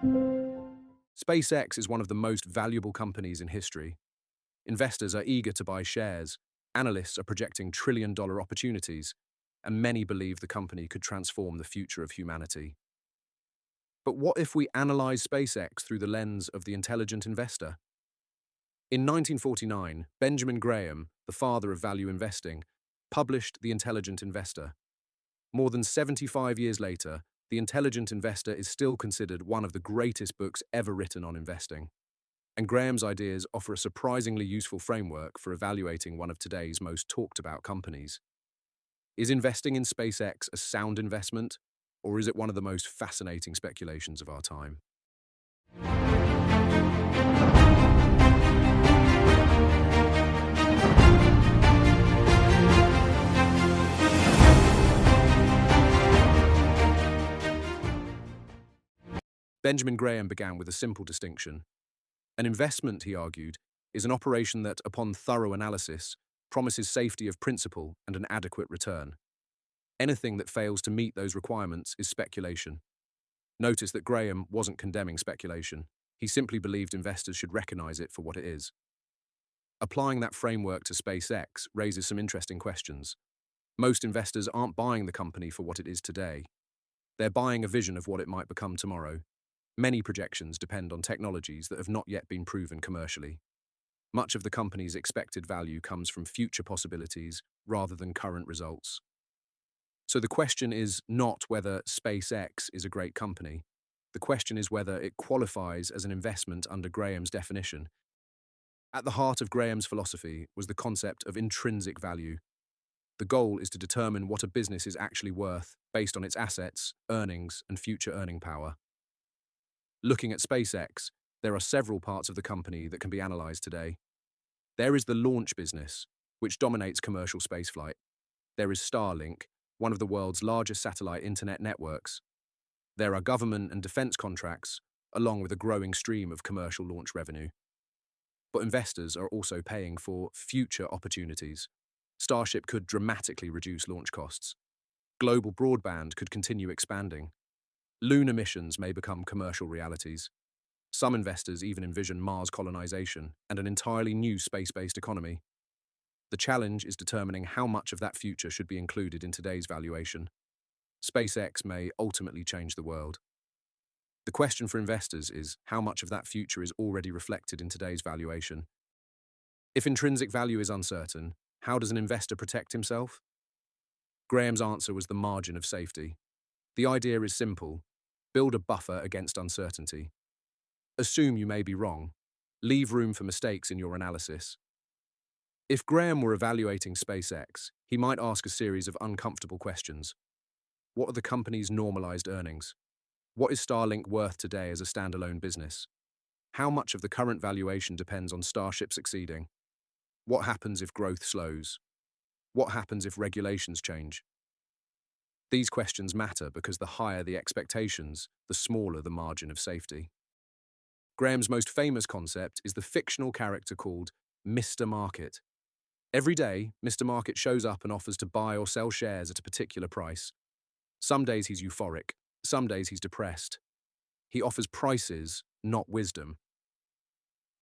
SpaceX is one of the most valuable companies in history. Investors are eager to buy shares, analysts are projecting trillion-dollar opportunities, and many believe the company could transform the future of humanity. But what if we analyze SpaceX through the lens of the intelligent investor? In 1949, Benjamin Graham, the father of value investing, published The Intelligent Investor. More than 75 years later, The Intelligent Investor is still considered one of the greatest books ever written on investing. And Graham's ideas offer a surprisingly useful framework for evaluating one of today's most talked about companies. Is investing in SpaceX a sound investment, or is it one of the most fascinating speculations of our time? Benjamin Graham began with a simple distinction. An investment, he argued, is an operation that, upon thorough analysis, promises safety of principal and an adequate return. Anything that fails to meet those requirements is speculation. Notice that Graham wasn't condemning speculation. He simply believed investors should recognize it for what it is. Applying that framework to SpaceX raises some interesting questions. Most investors aren't buying the company for what it is today. They're buying a vision of what it might become tomorrow. Many projections depend on technologies that have not yet been proven commercially. Much of the company's expected value comes from future possibilities rather than current results. So the question is not whether SpaceX is a great company. The question is whether it qualifies as an investment under Graham's definition. At the heart of Graham's philosophy was the concept of intrinsic value. The goal is to determine what a business is actually worth based on its assets, earnings, and future earning power. Looking at SpaceX, there are several parts of the company that can be analyzed today. There is the launch business, which dominates commercial spaceflight. There is Starlink, one of the world's largest satellite internet networks. There are government and defense contracts, along with a growing stream of commercial launch revenue. But investors are also paying for future opportunities. Starship could dramatically reduce launch costs. Global broadband could continue expanding. Lunar missions may become commercial realities. Some investors even envision Mars colonization and an entirely new space-based economy. The challenge is determining how much of that future should be included in today's valuation. SpaceX may ultimately change the world. The question for investors is how much of that future is already reflected in today's valuation. If intrinsic value is uncertain, how does an investor protect himself? Graham's answer was the margin of safety. The idea is simple. Build a buffer against uncertainty. Assume you may be wrong. Leave room for mistakes in your analysis. If Graham were evaluating SpaceX, he might ask a series of uncomfortable questions. What are the company's normalized earnings? What is Starlink worth today as a standalone business? How much of the current valuation depends on Starship succeeding? What happens if growth slows? What happens if regulations change? These questions matter because the higher the expectations, the smaller the margin of safety. Graham's most famous concept is the fictional character called Mr. Market. Every day, Mr. Market shows up and offers to buy or sell shares at a particular price. Some days he's euphoric, some days he's depressed. He offers prices, not wisdom.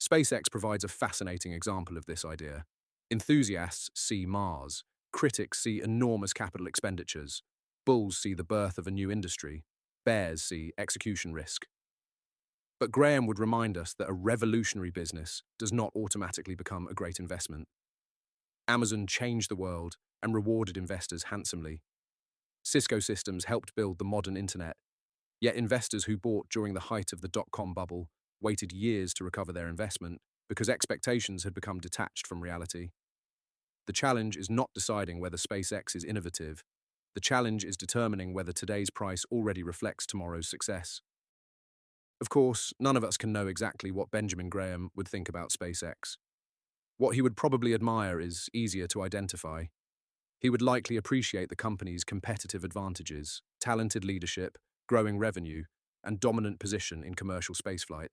SpaceX provides a fascinating example of this idea. Enthusiasts see Mars, critics see enormous capital expenditures, bulls see the birth of a new industry, bears see execution risk. But Graham would remind us that a revolutionary business does not automatically become a great investment. Amazon changed the world and rewarded investors handsomely. Cisco Systems helped build the modern internet, yet investors who bought during the height of the dot-com bubble waited years to recover their investment because expectations had become detached from reality. The challenge is not deciding whether SpaceX is innovative. The challenge is determining whether today's price already reflects tomorrow's success. Of course, none of us can know exactly what Benjamin Graham would think about SpaceX. What he would probably admire is easier to identify. He would likely appreciate the company's competitive advantages, talented leadership, growing revenue, and dominant position in commercial spaceflight.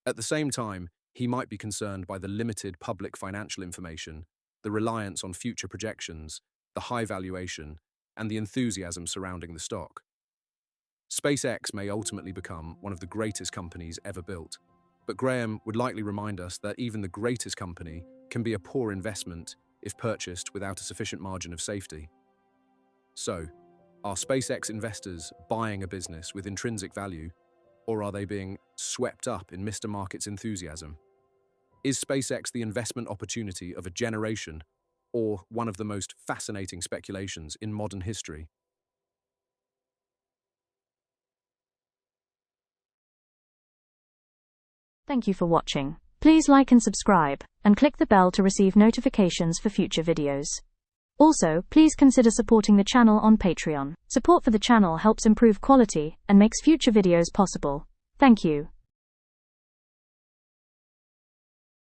At the same time, he might be concerned by the limited public financial information, the reliance on future projections, the high valuation, and the enthusiasm surrounding the stock. SpaceX may ultimately become one of the greatest companies ever built, but Graham would likely remind us that even the greatest company can be a poor investment if purchased without a sufficient margin of safety. So, are SpaceX investors buying a business with intrinsic value, or are they being swept up in Mr. Market's enthusiasm? Is SpaceX the investment opportunity of a generation, or one of the most fascinating speculations in modern history? Thank you for watching. Please like and subscribe, and click the bell to receive notifications for future videos. Also, please consider supporting the channel on Patreon. Support for the channel helps improve quality and makes future videos possible. Thank you.